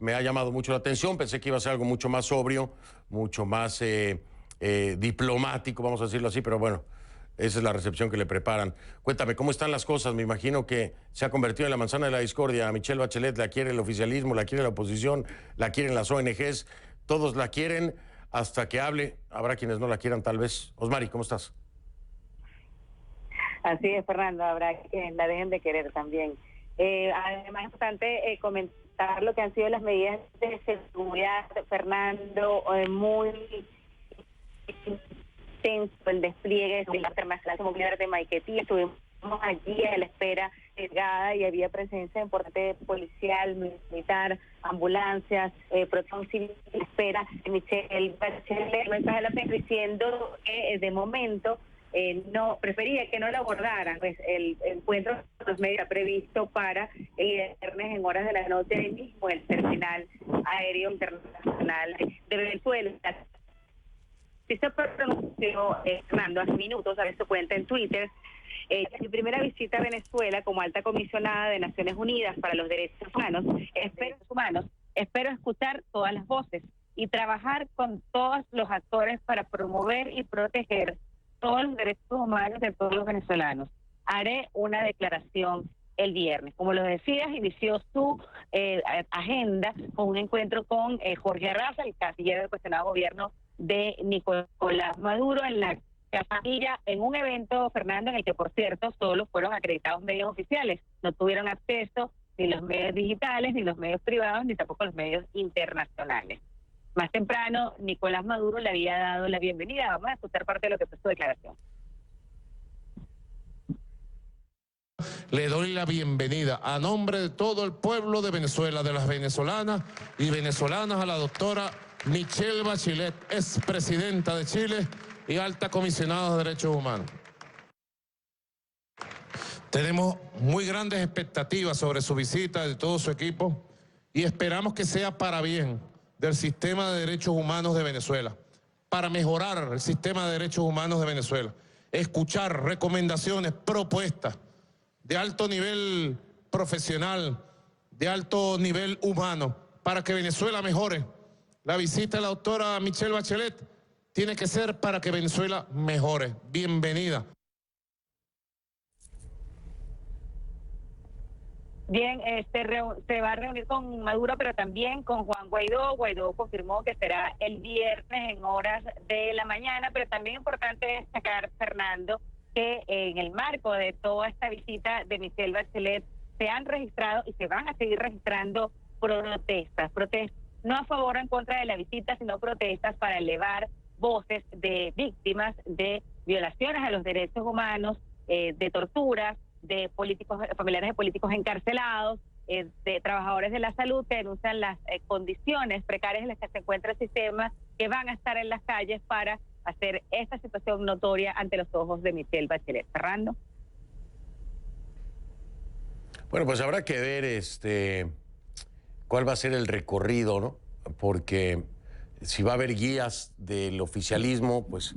me ha llamado mucho la atención. Pensé que iba a ser algo mucho más sobrio, mucho más diplomático, vamos a decirlo así, pero bueno, esa es la recepción que le preparan. Cuéntame, ¿cómo están las cosas? Me imagino que se ha convertido en la manzana de la discordia. A Michelle Bachelet la quiere el oficialismo, la quiere la oposición, la quieren las ONGs, todos la quieren hasta que hable. Habrá quienes no la quieran, tal vez. Osmari, ¿cómo estás? Así es, Fernando, habrá que la dejen de querer también. Además, es importante comentar lo que han sido las medidas de seguridad, Fernando, muy intenso el despliegue de la internacional como líder de Maiquetía. Estuvimos allí a la espera cargada y había presencia importante policial, militar, ambulancias, protección civil, espera. Michelle Bachelet, mensaje de la prensa diciendo que de momento no prefería que no la abordaran, pues el encuentro de los medios previsto para el viernes en horas de la noche ahí mismo el terminal aéreo internacional de Venezuela. Sí se pronunció Fernando hace minutos, a ver su cuenta en Twitter, mi primera visita a Venezuela como alta comisionada de Naciones Unidas para los Derechos Humanos. Espero escuchar todas las voces y trabajar con todos los actores para promover y proteger todos los derechos humanos de todos los venezolanos. Haré una declaración el viernes. Como lo decías, inició su agenda con un encuentro con Jorge Arraza, el canciller del cuestionado gobierno de Nicolás Maduro, en la Capilla, en un evento, Fernando, en el que, por cierto, solo fueron acreditados medios oficiales. No tuvieron acceso ni los medios digitales, ni los medios privados, ni tampoco los medios internacionales. Más temprano, Nicolás Maduro le había dado la bienvenida. Vamos a escuchar parte de lo que fue su declaración. Le doy la bienvenida a nombre de todo el pueblo de Venezuela, de las venezolanas y venezolanas, a la doctora Michelle Bachelet, expresidenta de Chile y alta comisionada de Derechos Humanos. Tenemos muy grandes expectativas sobre su visita, de todo su equipo, y esperamos que sea para bien del sistema de derechos humanos de Venezuela, para mejorar el sistema de derechos humanos de Venezuela, escuchar recomendaciones, propuestas de alto nivel profesional, de alto nivel humano, para que Venezuela mejore. La visita de la doctora Michelle Bachelet tiene que ser para que Venezuela mejore. Bienvenida. Bien, se va a reunir con Maduro, pero también con Juan Guaidó. Guaidó confirmó que será el viernes en horas de la mañana, pero también es importante destacar, Fernando, que en el marco de toda esta visita de Michelle Bachelet se han registrado y se van a seguir registrando protestas no a favor o en contra de la visita, sino protestas para elevar voces de víctimas de violaciones a los derechos humanos, de torturas, de políticos, familiares de políticos encarcelados, de trabajadores de la salud que denuncian las condiciones precarias en las que se encuentra el sistema, que van a estar en las calles para hacer esta situación notoria ante los ojos de Michelle Bachelet. Fernando. Bueno, pues habrá que ver cuál va a ser el recorrido, ¿no? Porque si va a haber guías del oficialismo, pues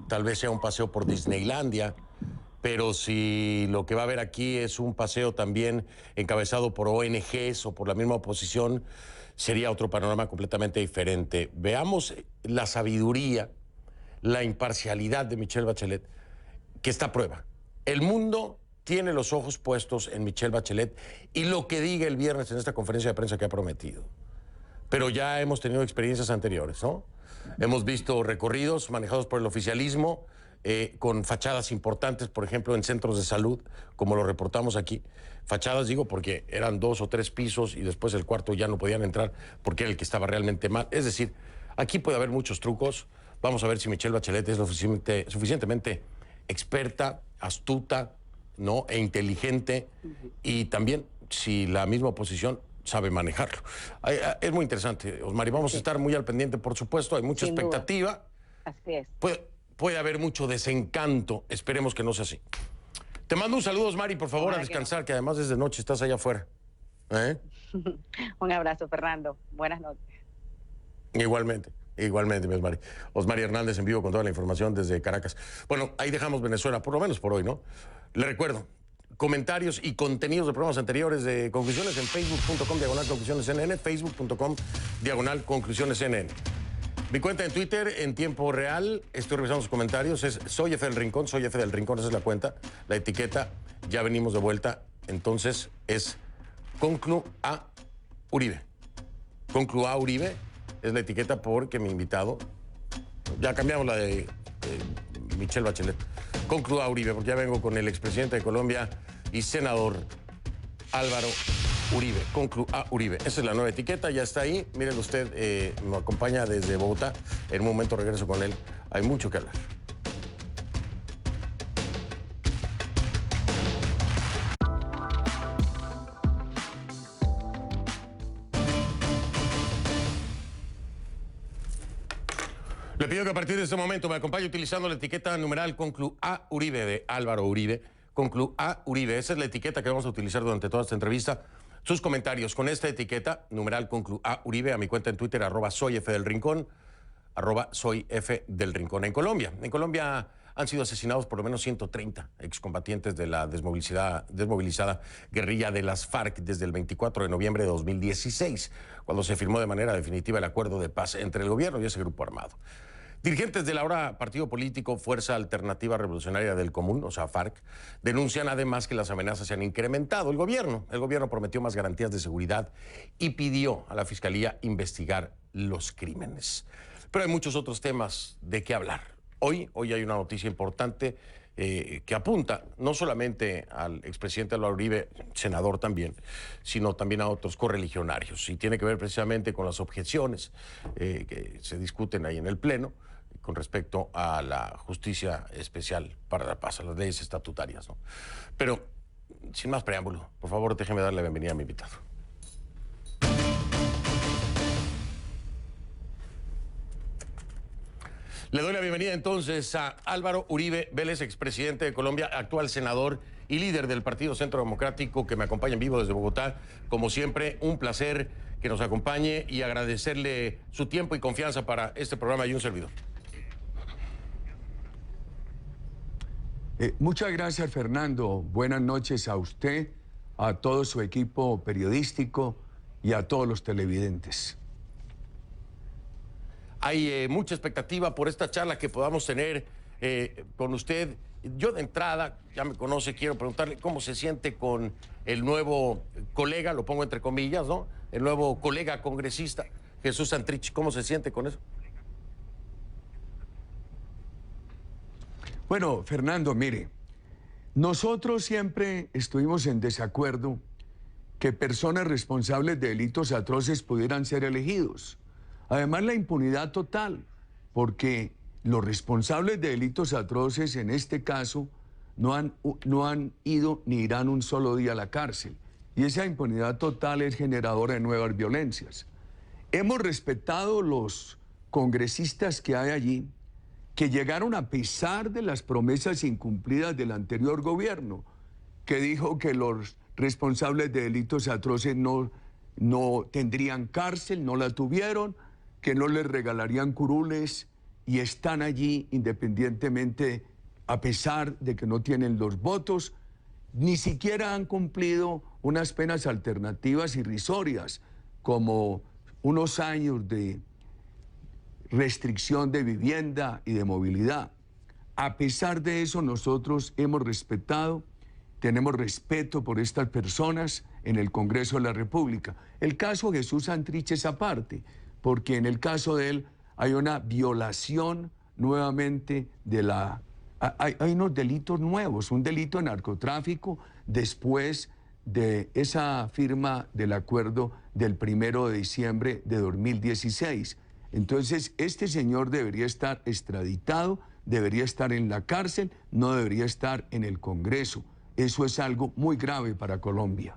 tal vez sea un paseo por Disneylandia, pero si lo que va a haber aquí es un paseo también encabezado por ONGs o por la misma oposición, sería otro panorama completamente diferente. Veamos la sabiduría, la imparcialidad de Michelle Bachelet, que está a prueba. El mundo tiene los ojos puestos en Michelle Bachelet y lo que diga el viernes en esta conferencia de prensa que ha prometido. Pero ya hemos tenido experiencias anteriores, ¿no? Hemos visto recorridos manejados por el oficialismo, con fachadas importantes, por ejemplo, en centros de salud, como lo reportamos aquí. Fachadas, digo, porque eran 2 o 3 pisos y después el cuarto ya no podían entrar porque era el que estaba realmente mal. Es decir, aquí puede haber muchos trucos. Vamos a ver si Michelle Bachelet es suficientemente experta, astuta, ¿no? E inteligente, y también si la misma oposición sabe manejarlo. Es muy interesante, Osmari. Vamos a estar muy al pendiente, por supuesto. Hay mucha expectativa. Así es. Puede haber mucho desencanto. Esperemos que no sea así. Te mando un saludo, Osmari, por favor, a descansar, que además desde noche estás allá afuera. Un abrazo, Fernando. Buenas noches. Igualmente, mi Osmari. Osmari Hernández en vivo con toda la información desde Caracas. Bueno, ahí dejamos Venezuela, por lo menos por hoy, ¿no? Le recuerdo, comentarios y contenidos de programas anteriores de Conclusiones en facebook.com/conclusionesnn, facebook.com/conclusionesnn. Mi cuenta en Twitter, en tiempo real, estoy revisando sus comentarios, es Soy F del Rincón, Soy F del Rincón, esa es la cuenta, la etiqueta, ya venimos de vuelta, entonces es Conclu A Uribe. Conclu A Uribe es la etiqueta porque mi invitado, ya cambiamos la de Michelle Bachelet, Conclu A Uribe, porque ya vengo con el expresidente de Colombia y senador Álvaro Uribe, Conclu A Uribe. Esa es la nueva etiqueta, ya está ahí. Miren usted, me acompaña desde Bogotá. En un momento regreso con él. Hay mucho que hablar. Le pido que a partir de este momento me acompañe utilizando la etiqueta numeral Conclu A Uribe de Álvaro Uribe. Conclu A Uribe, esa es la etiqueta que vamos a utilizar durante toda esta entrevista. Sus comentarios con esta etiqueta, numeral Conclu A Uribe, a mi cuenta en Twitter, @soyfdelrincón, @soyfdelrincón. En Colombia han sido asesinados por lo menos 130 excombatientes de la desmovilizada guerrilla de las FARC desde el 24 de noviembre de 2016, cuando se firmó de manera definitiva el acuerdo de paz entre el gobierno y ese grupo armado. Dirigentes del ahora partido político Fuerza Alternativa Revolucionaria del Común, o sea, FARC, denuncian además que las amenazas se han incrementado. El gobierno prometió más garantías de seguridad y pidió a la Fiscalía investigar los crímenes. Pero hay muchos otros temas de qué hablar. Hoy hay una noticia importante que apunta no solamente al expresidente Álvaro Uribe, senador también, sino también a otros correligionarios. Y tiene que ver precisamente con las objeciones que se discuten ahí en el Pleno con respecto a la justicia especial para la paz, a las leyes estatutarias, ¿no? Pero, sin más preámbulo, por favor, déjeme darle la bienvenida a mi invitado. Le doy la bienvenida entonces a Álvaro Uribe Vélez, expresidente de Colombia, actual senador y líder del Partido Centro Democrático, que me acompaña en vivo desde Bogotá. Como siempre, un placer que nos acompañe y agradecerle su tiempo y confianza para este programa y un servidor. Muchas gracias, Fernando. Buenas noches a usted, a todo su equipo periodístico y a todos los televidentes. Hay mucha expectativa por esta charla que podamos tener con usted. Yo de entrada, ya me conoce, quiero preguntarle cómo se siente con el nuevo colega, lo pongo entre comillas, ¿no? El nuevo colega congresista, Jesús Santrich. ¿Cómo se siente con eso? Bueno, Fernando, mire, nosotros siempre estuvimos en desacuerdo que personas responsables de delitos atroces pudieran ser elegidos. Además, la impunidad total, porque los responsables de delitos atroces, en este caso, no han ido ni irán un solo día a la cárcel. Y esa impunidad total es generadora de nuevas violencias. Hemos respetado los congresistas que hay allí, que llegaron a pesar de las promesas incumplidas del anterior gobierno, que dijo que los responsables de delitos atroces no tendrían cárcel, no la tuvieron, que no les regalarían curules, y están allí independientemente, a pesar de que no tienen los votos, ni siquiera han cumplido unas penas alternativas irrisorias, como unos años de restricción de vivienda y de movilidad. A pesar de eso, nosotros hemos respetado, tenemos respeto por estas personas en el Congreso de la República. El caso Jesús Santrich es aparte, porque en el caso de él hay una violación nuevamente de la... Hay unos delitos nuevos, un delito de narcotráfico después de esa firma del acuerdo del 1 de diciembre de 2016. Entonces, este señor debería estar extraditado, debería estar en la cárcel, no debería estar en el Congreso. Eso es algo muy grave para Colombia.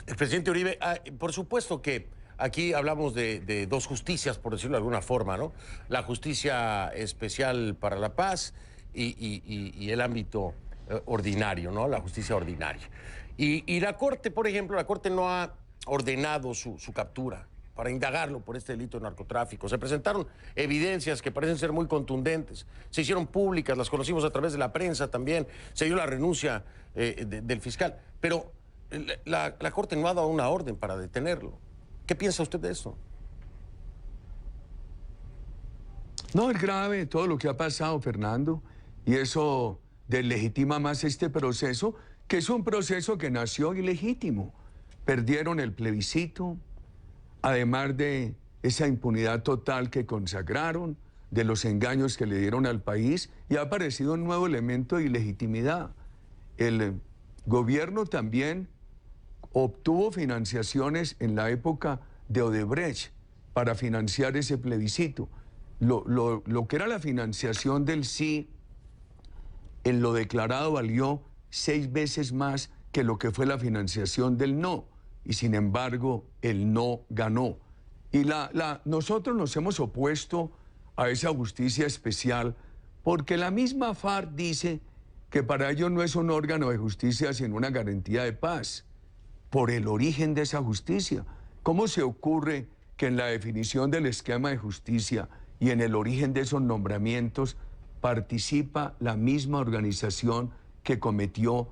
El presidente Uribe, por supuesto que aquí hablamos de dos justicias, por decirlo de alguna forma, ¿no? La justicia especial para la paz y el ámbito ordinario, ¿no? La justicia ordinaria. Y la Corte, por ejemplo, la Corte no ha ordenado su captura para indagarlo por este delito de narcotráfico. Se presentaron evidencias que parecen ser muy contundentes, se hicieron públicas, las conocimos a través de la prensa también, se dio la renuncia del fiscal, pero la Corte no ha dado una orden para detenerlo. ¿Qué piensa usted de eso? No, es grave todo lo que ha pasado, Fernando, y eso deslegitima más este proceso, que es un proceso que nació ilegítimo. Perdieron el plebiscito, además de esa impunidad total que consagraron, de los engaños que le dieron al país, y ha aparecido un nuevo elemento de ilegitimidad. El gobierno también obtuvo financiaciones en la época de Odebrecht para financiar ese plebiscito. Lo que era la financiación del sí, en lo declarado valió 6 veces más que lo que fue la financiación del no, y sin embargo el no ganó. Y nosotros nos hemos opuesto a esa justicia especial porque la misma FARC dice que para ellos no es un órgano de justicia sino una garantía de paz, por el origen de esa justicia. ¿Cómo se ocurre que en la definición del esquema de justicia y en el origen de esos nombramientos participa la misma organización que cometió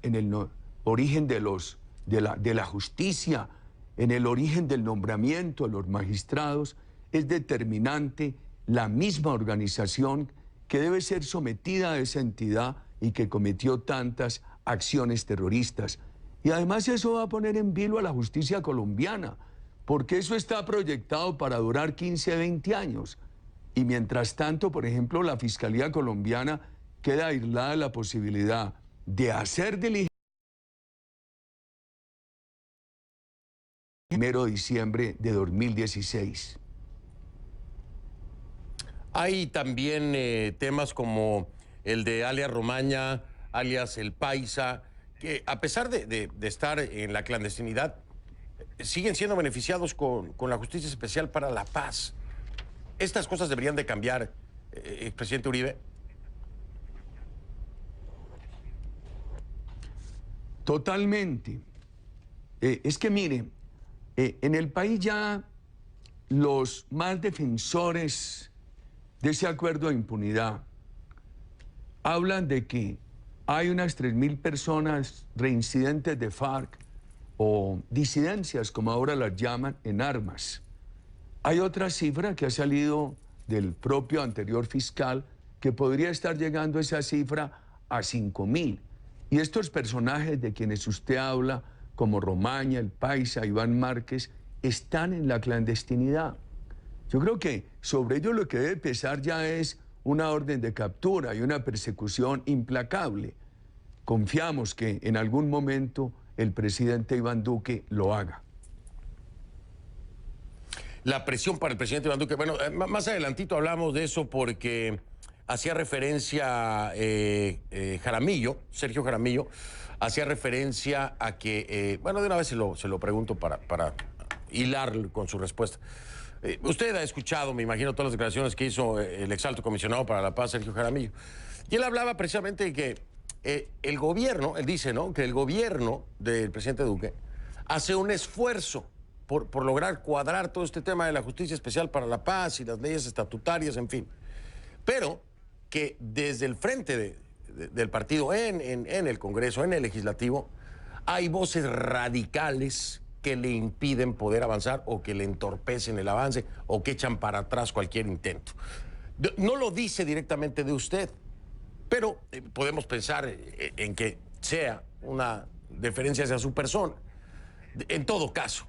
en el origen de la justicia, en el origen del nombramiento de los magistrados? Es determinante la misma organización que debe ser sometida a esa entidad y que cometió tantas acciones terroristas. Y además eso va a poner en vilo a la justicia colombiana, porque eso está proyectado para durar 15, 20 años. Y mientras tanto, por ejemplo, la Fiscalía colombiana queda aislada de la posibilidad de hacer diligencia. 1 de diciembre de 2016. Hay también temas como el de alias Romaña, alias El Paisa, que a pesar de estar en la clandestinidad, siguen siendo beneficiados con la Justicia Especial para la Paz. ¿Estas cosas deberían de cambiar, expresidente Uribe? Totalmente. Es que mire, en el país ya los más defensores de ese acuerdo de impunidad hablan de que hay unas 3.000 personas reincidentes de FARC o disidencias, como ahora las llaman, en armas. Hay otra cifra que ha salido del propio anterior fiscal que podría estar llegando esa cifra a 5.000. Y estos personajes de quienes usted habla, como Romaña, El Paisa, Iván Márquez, están en la clandestinidad. Yo creo que sobre ello lo que debe pesar ya es una orden de captura y una persecución implacable. Confiamos que en algún momento el presidente Iván Duque lo haga. La presión para el presidente Iván Duque. Bueno, más adelantito hablamos de eso porque hacía referencia Jaramillo, Sergio Jaramillo, hacía referencia a que, bueno, de una vez se lo pregunto para hilar con su respuesta. Usted ha escuchado, me imagino, todas las declaraciones que hizo el exalto comisionado para la paz, Sergio Jaramillo. Y él hablaba precisamente de que el gobierno, él dice, ¿no?, que el gobierno del presidente Duque hace un esfuerzo por lograr cuadrar todo este tema de la Justicia Especial para la Paz y las leyes estatutarias, en fin. Pero que desde el frente del partido en el Congreso, en el Legislativo, hay voces radicales que le impiden poder avanzar o que le entorpecen el avance o que echan para atrás cualquier intento. No lo dice directamente de usted, pero podemos pensar en que sea una deferencia hacia su persona. En todo caso,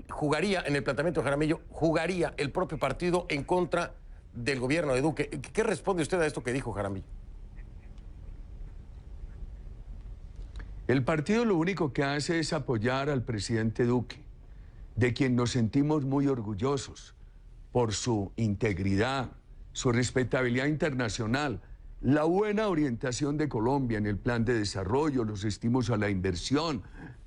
jugaría, en el planteamiento de Jaramillo, jugaría el propio partido en contra del gobierno de Duque. ¿Qué responde usted a esto que dijo Jaramillo? El partido lo único que hace es apoyar al presidente Duque, de quien nos sentimos muy orgullosos por su integridad, su respetabilidad internacional, la buena orientación de Colombia en el plan de desarrollo, los estímulos a la inversión,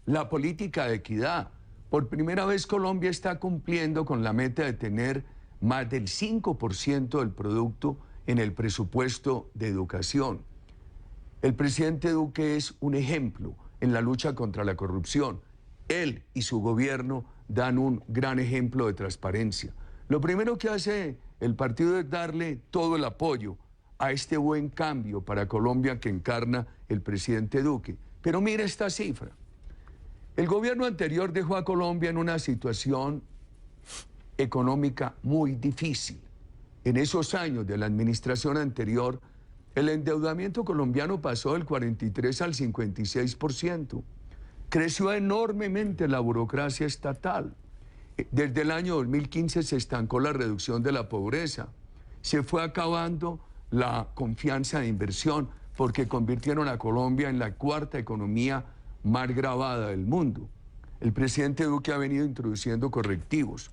la política de equidad. Por primera vez Colombia está cumpliendo con la meta de tener más del 5% del producto en el presupuesto de educación. El presidente Duque es un ejemplo en la lucha contra la corrupción. Él y su gobierno dan un gran ejemplo de transparencia. Lo primero que hace el partido es darle todo el apoyo a este buen cambio para Colombia que encarna el presidente Duque. Pero mire esta cifra. El gobierno anterior dejó a Colombia en una situación económica muy difícil. En esos años de la administración anterior, el endeudamiento colombiano pasó del 43 al 56%. Creció enormemente la burocracia estatal. Desde el año 2015 se estancó la reducción de la pobreza. Se fue acabando la confianza de inversión porque convirtieron a Colombia en la cuarta economía más gravada del mundo. El presidente Duque ha venido introduciendo correctivos.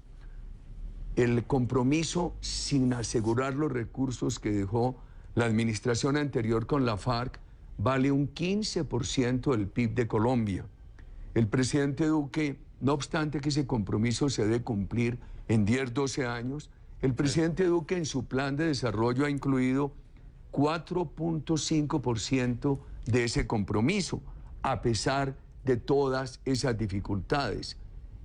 El compromiso sin asegurar los recursos que dejó la administración anterior con la FARC vale un 15% del PIB de Colombia. El presidente Duque, no obstante que ese compromiso se debe cumplir en 10, 12 años, el presidente Duque en su plan de desarrollo ha incluido 4.5% de ese compromiso, a pesar de todas esas dificultades.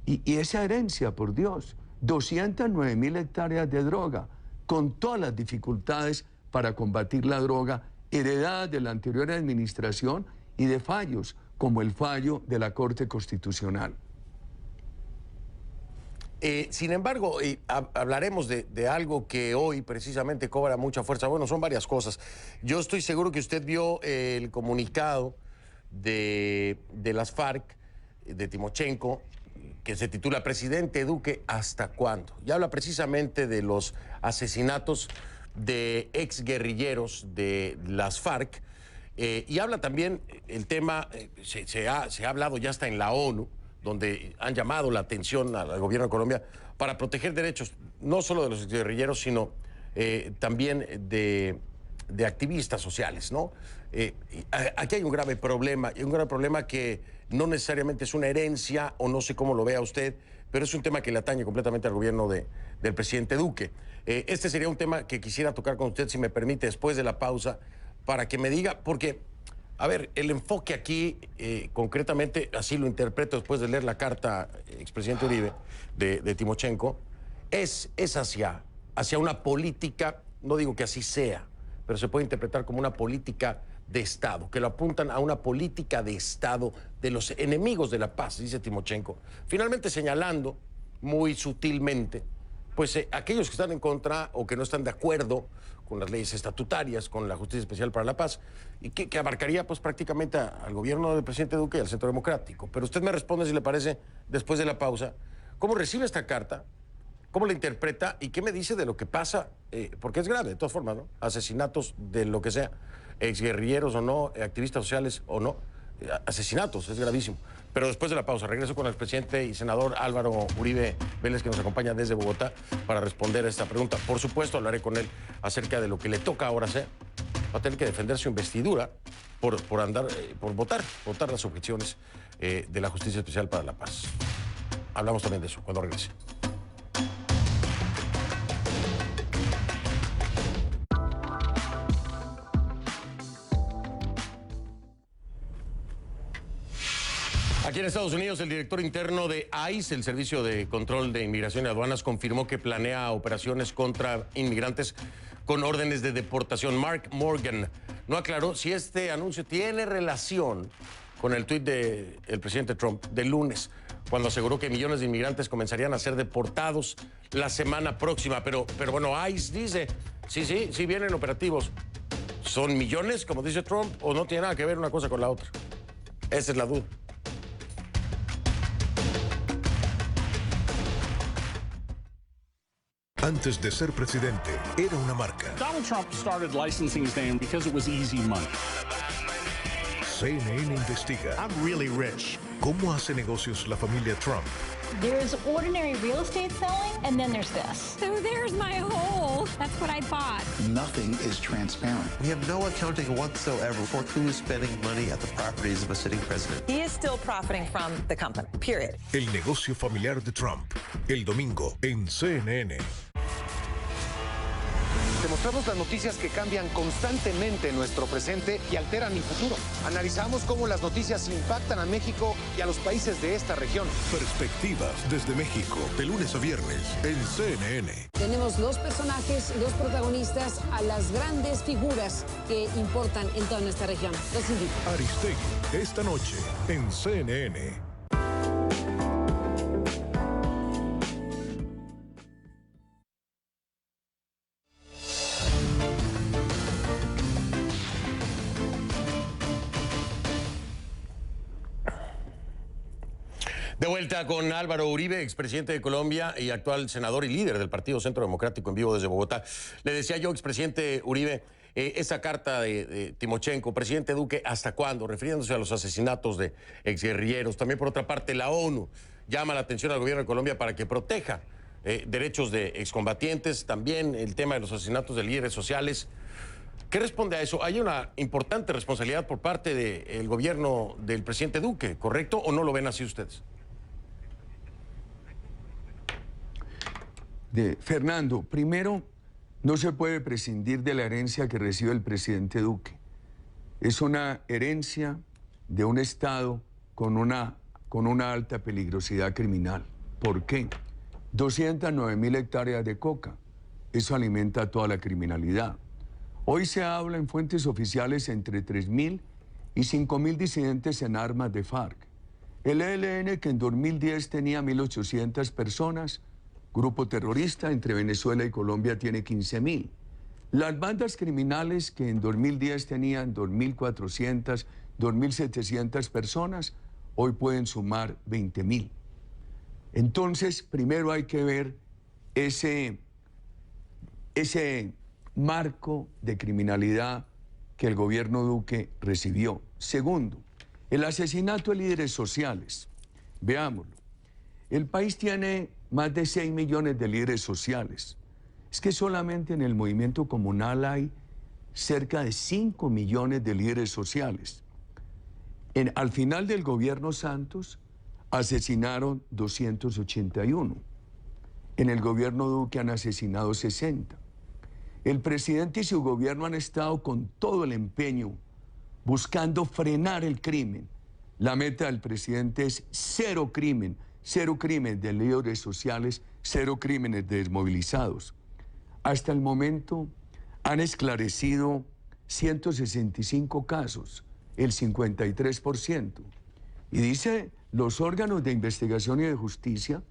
Y esa herencia, por Dios, 209.000 hectáreas de droga, con todas las dificultades para combatir la droga, heredadas de la anterior administración y de fallos, como el fallo de la Corte Constitucional. Sin embargo, hablaremos de algo que hoy precisamente cobra mucha fuerza. Bueno, son varias cosas. Yo estoy seguro que usted vio el comunicado de las FARC, de Timochenko, que se titula Presidente Duque, ¿hasta cuándo? Y habla precisamente de los asesinatos de exguerrilleros de las FARC, y habla también el tema, se ha hablado ya hasta en la ONU, donde han llamado la atención al gobierno de Colombia para proteger derechos, no solo de los guerrilleros, sino también de activistas sociales, ¿no? Aquí hay un grave problema, que no necesariamente es una herencia, o no sé cómo lo vea usted, pero es un tema que le atañe completamente al gobierno del presidente Duque. Este sería un tema que quisiera tocar con usted, si me permite, después de la pausa, para que me diga, porque... A ver, el enfoque aquí, concretamente, así lo interpreto después de leer la carta expresidente Uribe de Timochenko, es hacia una política, no digo que así sea, pero se puede interpretar como una política de Estado, que lo apuntan a una política de Estado de los enemigos de la paz, dice Timochenko, finalmente señalando muy sutilmente, pues aquellos que están en contra o que no están de acuerdo con las leyes estatutarias, con la Justicia Especial para la Paz, y que abarcaría pues prácticamente al gobierno del presidente Duque y al Centro Democrático. Pero usted me responde, si le parece, después de la pausa, ¿cómo recibe esta carta? ¿Cómo la interpreta? ¿Y qué me dice de lo que pasa? Porque es grave, de todas formas, ¿no? Asesinatos de lo que sea, exguerrilleros o no, activistas sociales o no, asesinatos, es gravísimo. Pero después de la pausa, regreso con el presidente y senador Álvaro Uribe Vélez, que nos acompaña desde Bogotá, para responder a esta pregunta. Por supuesto, hablaré con él acerca de lo que le toca ahora hacer. Va a tener que defender su investidura por votar las objeciones de la Justicia Especial para la Paz. Hablamos también de eso cuando regrese. Aquí en Estados Unidos, el director interno de ICE, el Servicio de Control de Inmigración y Aduanas, confirmó que planea operaciones contra inmigrantes con órdenes de deportación. Mark Morgan no aclaró si este anuncio tiene relación con el tuit del presidente Trump del lunes, cuando aseguró que millones de inmigrantes comenzarían a ser deportados la semana próxima. Pero bueno, ICE dice, sí vienen operativos. ¿Son millones, como dice Trump, o no tiene nada que ver una cosa con la otra? Esa es la duda. Antes de ser presidente, era una marca. Donald Trump started licensing his name because it was easy money. CNN investiga. I'm really rich. ¿Cómo hace negocios la familia Trump? There's ordinary real estate selling, and then there's this. So there's my hole. That's what I bought. Nothing is transparent. We have no accounting whatsoever for who is spending money at the properties of a sitting president. He is still profiting from the company, period. El negocio familiar de Trump, el domingo en CNN. Te mostramos las noticias que cambian constantemente nuestro presente y alteran el futuro. Analizamos cómo las noticias impactan a México y a los países de esta región. Perspectivas desde México, de lunes a viernes en CNN. Tenemos los personajes, los protagonistas, a las grandes figuras que importan en toda nuestra región. Los invito. Aristegui, esta noche en CNN. De vuelta con Álvaro Uribe, expresidente de Colombia y actual senador y líder del Partido Centro Democrático, en vivo desde Bogotá. Le decía yo, expresidente Uribe, esa carta de Timochenko, presidente Duque, ¿hasta cuándo? Refiriéndose a los asesinatos de exguerrilleros. También, por otra parte, la ONU llama la atención al gobierno de Colombia para que proteja derechos de excombatientes. También el tema de los asesinatos de líderes sociales. ¿Qué responde a eso? Hay una importante responsabilidad por parte del gobierno del presidente Duque, ¿correcto? ¿O no lo ven así ustedes? Fernando, primero, no se puede prescindir de la herencia que recibe el presidente Duque. Es una herencia de un Estado con una alta peligrosidad criminal. ¿Por qué? 209.000 hectáreas de coca. Eso alimenta toda la criminalidad. Hoy se habla en fuentes oficiales entre 3.000 y 5.000 disidentes en armas de FARC. El ELN, que en 2010 tenía 1.800 personas, grupo terrorista, entre Venezuela y Colombia tiene 15.000. Las bandas criminales, que en 2010 tenían 2.400, 2.700 personas, hoy pueden sumar 20.000. Entonces, primero hay que ver ese marco de criminalidad que el gobierno Duque recibió. Segundo, el asesinato de líderes sociales. Veámoslo. El país tiene más de 6 millones de líderes sociales. Es que solamente en el movimiento comunal hay cerca de 5 millones de líderes sociales. Al final del gobierno Santos asesinaron 281. En el gobierno Duque han asesinado 60. El presidente y su gobierno han estado con todo el empeño buscando frenar el crimen. La meta del presidente es cero crimen de líderes sociales, cero crímenes de desmovilizados. Hasta el momento han esclarecido 165 casos, el 53%. Y dice los órganos de investigación y de justicia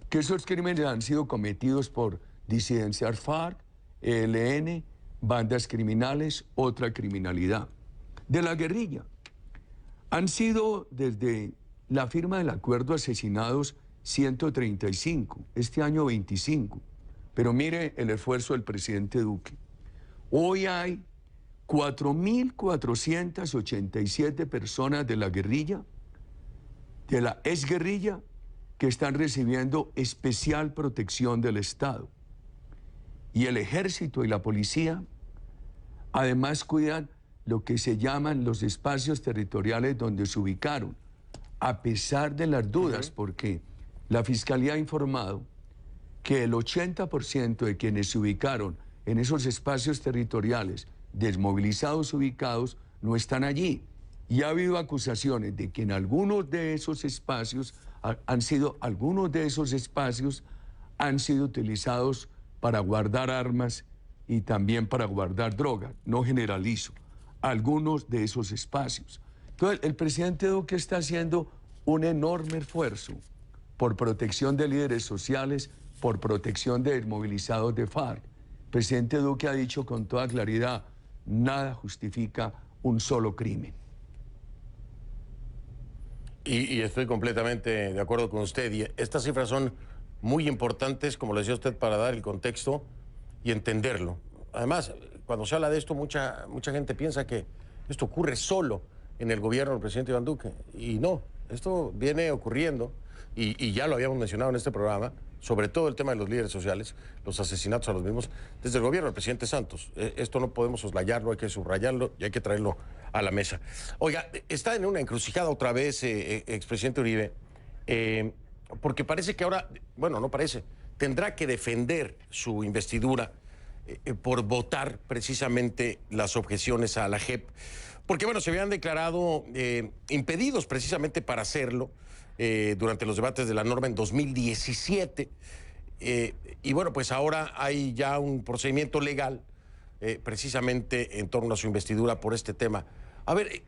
que esos crímenes han sido cometidos por disidencias FARC, ELN, bandas criminales, otra criminalidad. De la guerrilla, han sido desde la firma del acuerdo asesinados 135, este año 25. Pero mire el esfuerzo del presidente Duque. Hoy hay 4.487 personas de la guerrilla, de la exguerrilla, que están recibiendo especial protección del Estado. Y el ejército y la policía, además, cuidan lo que se llaman los espacios territoriales donde se ubicaron, a pesar de las dudas, porque la Fiscalía ha informado que el 80% de quienes se ubicaron en esos espacios territoriales, desmovilizados ubicados, no están allí. Y ha habido acusaciones de que en algunos de esos espacios han sido utilizados para guardar armas y también para guardar droga. No generalizo, algunos de esos espacios. Entonces, el presidente Duque está haciendo un enorme esfuerzo por protección de líderes sociales, por protección de desmovilizados de FARC. El presidente Duque ha dicho con toda claridad, nada justifica un solo crimen. Y estoy completamente de acuerdo con usted. Y estas cifras son muy importantes, como lo decía usted, para dar el contexto y entenderlo. Además, cuando se habla de esto, mucha gente piensa que esto ocurre solo en el gobierno del presidente Iván Duque. Y no, esto viene ocurriendo, y ya lo habíamos mencionado en este programa, sobre todo el tema de los líderes sociales, los asesinatos a los mismos, desde el gobierno del presidente Santos. Esto no podemos soslayarlo, hay que subrayarlo y hay que traerlo a la mesa. Oiga, está en una encrucijada otra vez, expresidente Uribe, porque parece que ahora, bueno, no parece, tendrá que defender su investidura por votar precisamente las objeciones a la JEP, porque bueno, se habían declarado impedidos precisamente para hacerlo durante los debates de la norma en 2017. Y bueno, pues ahora hay ya un procedimiento legal precisamente en torno a su investidura por este tema. A ver,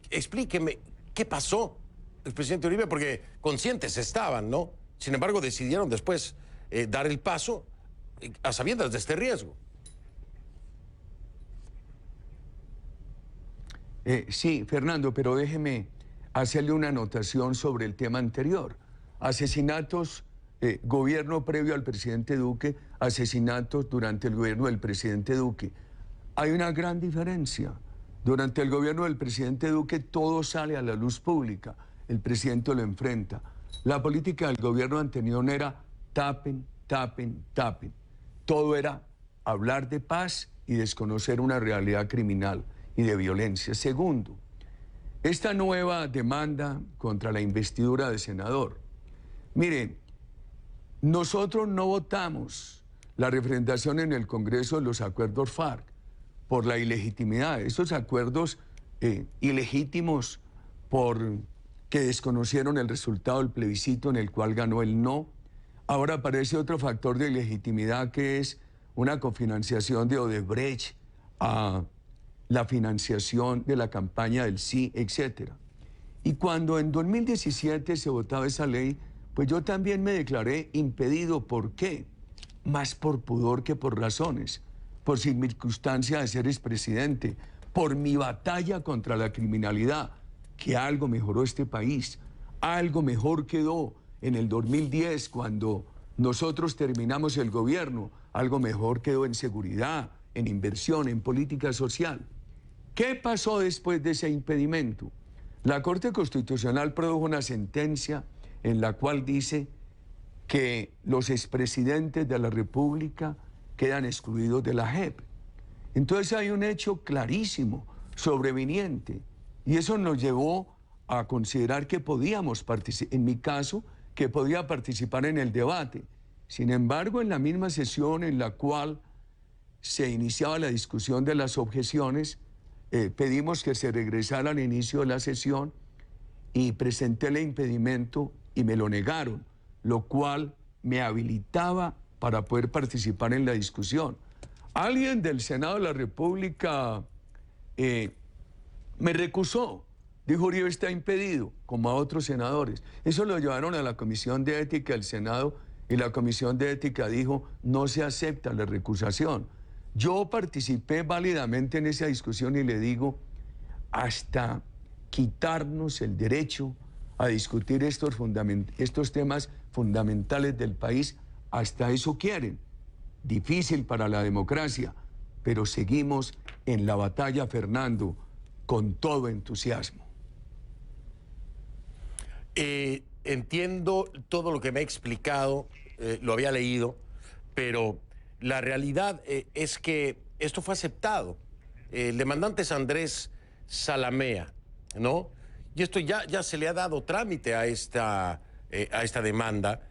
explíqueme, ¿qué pasó, expresidente Uribe? Porque conscientes estaban, ¿no? Sin embargo, decidieron después dar el paso a sabiendas de este riesgo. Sí, Fernando, pero déjeme hacerle una anotación sobre el tema anterior. Asesinatos, gobierno previo al presidente Duque, asesinatos durante el gobierno del presidente Duque. Hay una gran diferencia. Durante el gobierno del presidente Duque todo sale a la luz pública. El presidente lo enfrenta. La política del gobierno anterior era tapen, tapen, tapen. Todo era hablar de paz y desconocer una realidad criminal y de violencia. Segundo, esta nueva demanda contra la investidura de senador. Miren, nosotros no votamos la referendación en el Congreso de los acuerdos FARC por la ilegitimidad. Esos acuerdos ilegítimos que desconocieron el resultado del plebiscito en el cual ganó el no. Ahora aparece otro factor de ilegitimidad que es una cofinanciación de Odebrecht a la financiación de la campaña del sí, etc. Y cuando en 2017 se votaba esa ley, pues yo también me declaré impedido. ¿Por qué? Más por pudor que por razones, por circunstancia de ser expresidente, por mi batalla contra la criminalidad, que algo mejoró este país, algo mejor quedó en el 2010 cuando nosotros terminamos el gobierno, algo mejor quedó en seguridad, en inversión, en política social. ¿Qué pasó después de ese impedimento? La Corte Constitucional produjo una sentencia en la cual dice que los expresidentes de la República quedan excluidos de la JEP. Entonces hay un hecho clarísimo, sobreviniente, y eso nos llevó a considerar que podíamos participar, en mi caso, que podía participar en el debate. Sin embargo, en la misma sesión en la cual se iniciaba la discusión de las objeciones, pedimos que se regresara al inicio de la sesión y presenté el impedimento y me lo negaron, lo cual me habilitaba para poder participar en la discusión. Alguien del Senado de la República me recusó, dijo Uribe está impedido, como a otros senadores. Eso lo llevaron a la Comisión de Ética del Senado y la Comisión de Ética dijo no se acepta la recusación. Yo participé válidamente en esa discusión y le digo, hasta quitarnos el derecho a discutir estos temas fundamentales del país, hasta eso quieren. Difícil para la democracia, pero seguimos en la batalla, Fernando, con todo entusiasmo. Entiendo todo lo que me ha explicado, lo había leído, pero la realidad es que esto fue aceptado. El demandante es Andrés Salamea, ¿no? Y esto ya se le ha dado trámite a esta demanda,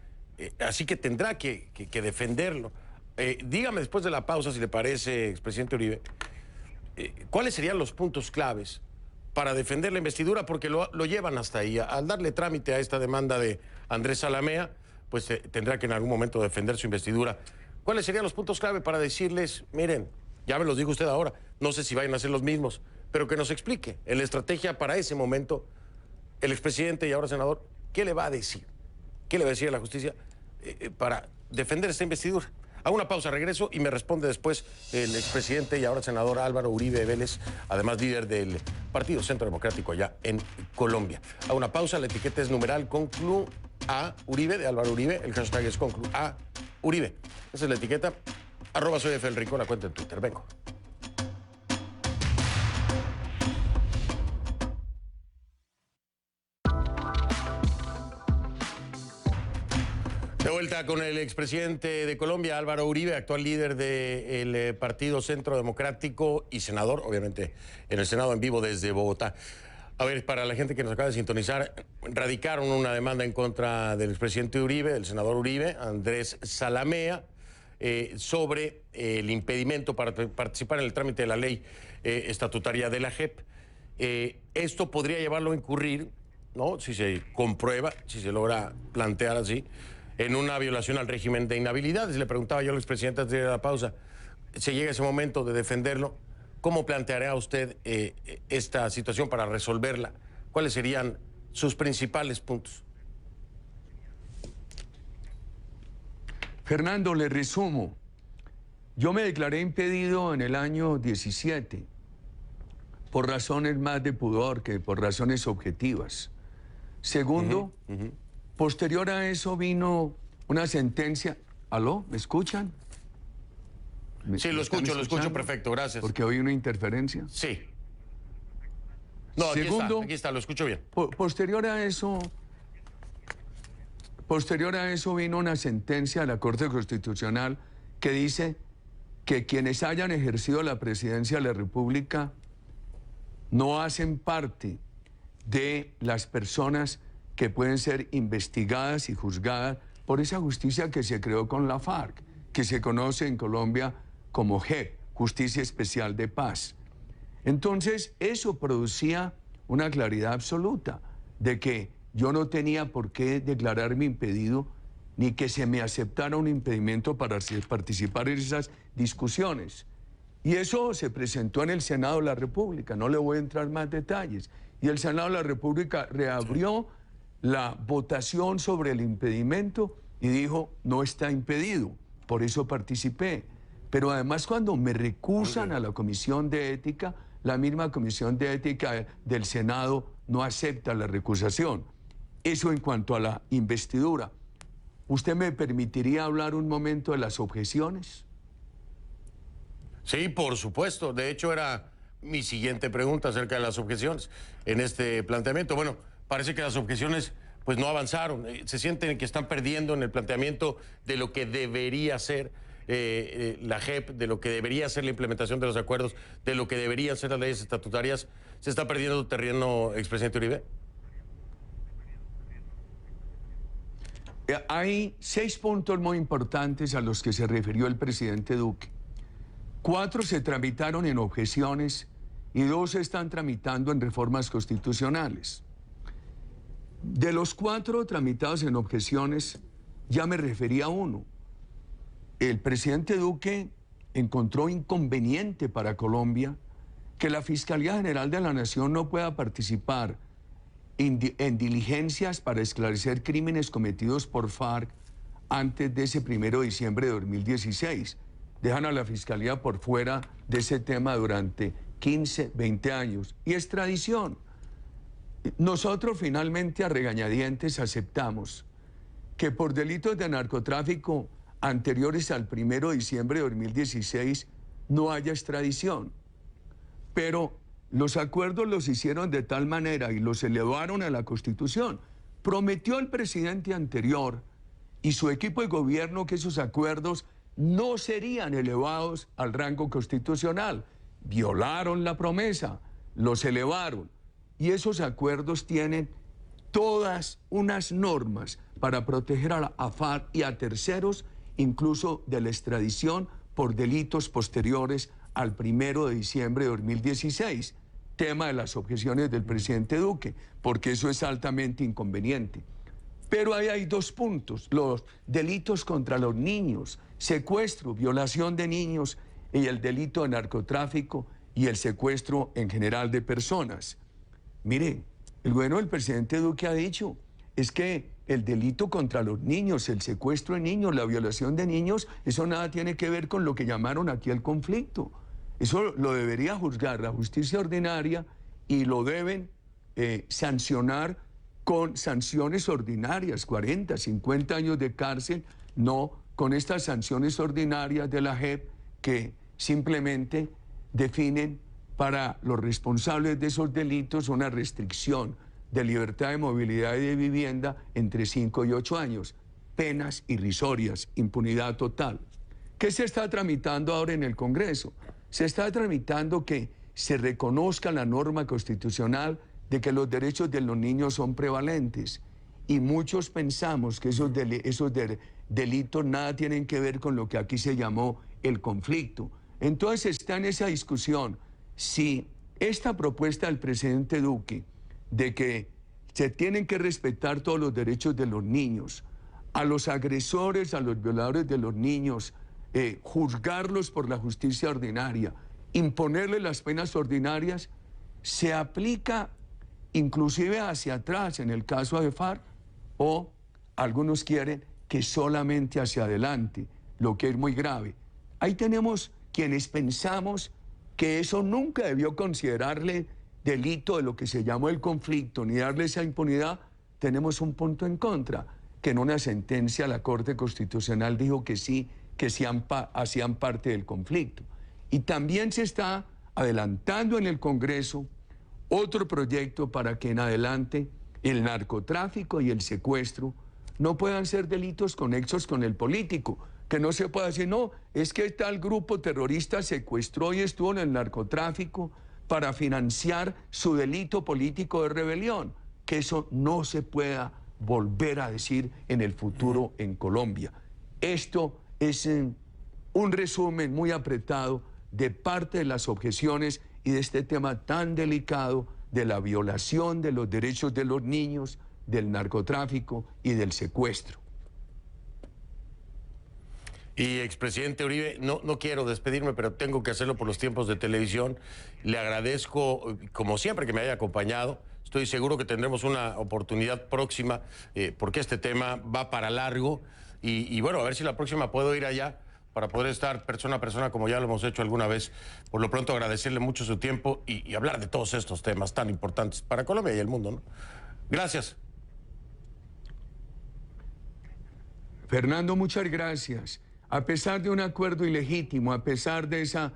así que tendrá que defenderlo. Dígame después de la pausa, si le parece, expresidente Uribe, ¿cuáles serían los puntos claves para defender la investidura? Porque lo llevan hasta ahí. Al darle trámite a esta demanda de Andrés Salamea, pues tendrá que en algún momento defender su investidura. ¿Cuáles serían los puntos clave para decirles, miren, ya me los dijo usted ahora, no sé si vayan a ser los mismos, pero que nos explique en la estrategia para ese momento el expresidente y ahora senador, ¿qué le va a decir? ¿Qué le va a decir a la justicia para defender esta investidura? Hago una pausa, regreso y me responde después el expresidente y ahora senador Álvaro Uribe Vélez, además líder del Partido Centro Democrático allá en Colombia. Hago una pausa, la etiqueta es numeral conclu a Uribe, de Álvaro Uribe, el hashtag es conclu a Uribe. Esa es la etiqueta, @soy F. El Rincón, la cuenta en Twitter. Vengo. De vuelta con el expresidente de Colombia, Álvaro Uribe, actual líder del Partido Centro Democrático y senador, obviamente, en el Senado en vivo desde Bogotá. A ver, para la gente que nos acaba de sintonizar, radicaron una demanda en contra del expresidente Uribe, del senador Uribe, Andrés Salamea, sobre el impedimento para participar en el trámite de la ley estatutaria de la JEP. Esto podría llevarlo a incurrir, ¿no?, si se comprueba, si se logra plantear así, en una violación al régimen de inhabilidades. Le preguntaba yo al expresidente antes de la pausa, si llega ese momento de defenderlo, ¿cómo plantearía usted esta situación para resolverla? ¿Cuáles serían sus principales puntos? Fernando, le resumo. Yo me declaré impedido en el año 17 por razones más de pudor que por razones objetivas. Segundo, posterior a eso vino una sentencia. ¿Aló? ¿Me escuchan? Sí, lo escucho perfecto, gracias. Porque hoy una interferencia. Sí. No, aquí está, lo escucho bien. Posterior a eso vino una sentencia de la Corte Constitucional que dice que quienes hayan ejercido la presidencia de la República no hacen parte de las personas que pueden ser investigadas y juzgadas por esa justicia que se creó con la FARC, que se conoce en Colombia como JEP, Justicia Especial de Paz. Entonces, eso producía una claridad absoluta de que yo no tenía por qué declararme impedido ni que se me aceptara un impedimento para participar en esas discusiones. Y eso se presentó en el Senado de la República, no le voy a entrar más detalles. Y el Senado de la República reabrió la votación sobre el impedimento y dijo, no está impedido, por eso participé. Pero además cuando me recusan a la Comisión de Ética, la misma Comisión de Ética del Senado no acepta la recusación. Eso en cuanto a la investidura. ¿Usted me permitiría hablar un momento de las objeciones? Sí, por supuesto. De hecho, era mi siguiente pregunta acerca de las objeciones en este planteamiento. Bueno, parece que las objeciones pues no avanzaron. Se sienten que están perdiendo en el planteamiento de lo que debería ser la JEP, de lo que debería ser la implementación de los acuerdos, de lo que deberían ser las leyes estatutarias. ¿Se está perdiendo terreno, expresidente Uribe? Hay 6 puntos muy importantes a los que se refirió el presidente Duque. 4 se tramitaron en objeciones y 2 se están tramitando en reformas constitucionales. De los 4 tramitados en objeciones, ya me refería a uno. El presidente Duque encontró inconveniente para Colombia que la Fiscalía General de la Nación no pueda participar en diligencias para esclarecer crímenes cometidos por FARC antes de ese 1 de diciembre de 2016. Dejan a la Fiscalía por fuera de ese tema durante 15, 20 años. Y es tradición. Nosotros finalmente a regañadientes aceptamos que por delitos de narcotráfico anteriores al 1 de diciembre de 2016 no haya extradición. Pero los acuerdos los hicieron de tal manera y los elevaron a la Constitución. Prometió el presidente anterior y su equipo de gobierno que esos acuerdos no serían elevados al rango constitucional. Violaron la promesa, los elevaron. Y esos acuerdos tienen todas unas normas para proteger a la FARC y a terceros, incluso de la extradición por delitos posteriores al 1 de diciembre de 2016. Tema de las objeciones del presidente Duque, porque eso es altamente inconveniente. Pero ahí hay 2 puntos, los delitos contra los niños, secuestro, violación de niños y el delito de narcotráfico y el secuestro en general de personas. Mire, el gobierno del presidente Duque ha dicho, es que el delito contra los niños, el secuestro de niños, la violación de niños, eso nada tiene que ver con lo que llamaron aquí el conflicto. Eso lo debería juzgar la justicia ordinaria y lo deben sancionar con sanciones ordinarias, 40, 50 años de cárcel, no con estas sanciones ordinarias de la JEP que simplemente definen para los responsables de esos delitos una restricción de libertad de movilidad y de vivienda entre 5 y 8 años, penas irrisorias, impunidad total. ¿Qué se está tramitando ahora en el Congreso? Se está tramitando que se reconozca la norma constitucional de que los derechos de los niños son prevalentes y muchos pensamos que esos delitos nada tienen que ver con lo que aquí se llamó el conflicto. Entonces está en esa discusión si esta propuesta del presidente Duque de que se tienen que respetar todos los derechos de los niños, a los agresores, a los violadores de los niños, juzgarlos por la justicia ordinaria, imponerles las penas ordinarias, se aplica inclusive hacia atrás en el caso de FARC, o algunos quieren que solamente hacia adelante, lo que es muy grave. Ahí tenemos quienes pensamos que eso nunca debió considerarle delito de lo que se llamó el conflicto, ni darle esa impunidad. Tenemos un punto en contra, que en una sentencia la Corte Constitucional dijo que sí, hacían parte del conflicto. Y también se está adelantando en el Congreso otro proyecto para que en adelante el narcotráfico y el secuestro no puedan ser delitos conexos con el político, que no se pueda decir, no, es que tal grupo terrorista secuestró y estuvo en el narcotráfico para financiar su delito político de rebelión, que eso no se pueda volver a decir en el futuro en Colombia. Esto es un resumen muy apretado de parte de las objeciones y de este tema tan delicado de la violación de los derechos de los niños, del narcotráfico y del secuestro. Y expresidente Uribe, no quiero despedirme, pero tengo que hacerlo por los tiempos de televisión. Le agradezco, como siempre, que me haya acompañado. Estoy seguro que tendremos una oportunidad próxima, porque este tema va para largo. Y bueno, a ver si la próxima puedo ir allá para poder estar persona a persona, como ya lo hemos hecho alguna vez. Por lo pronto, agradecerle mucho su tiempo y hablar de todos estos temas tan importantes para Colombia y el mundo, ¿no? Gracias. Fernando, muchas gracias. A pesar de un acuerdo ilegítimo, a pesar de esa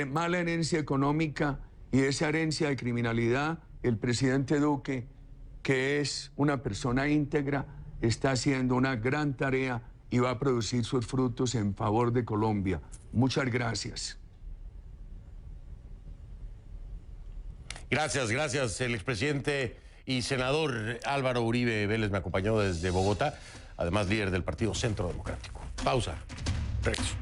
mala herencia económica y de esa herencia de criminalidad, el presidente Duque, que es una persona íntegra, está haciendo una gran tarea y va a producir sus frutos en favor de Colombia. Muchas gracias. Gracias. El expresidente y senador Álvaro Uribe Vélez me acompañó desde Bogotá, además líder del Partido Centro Democrático. Pausa. Regreso.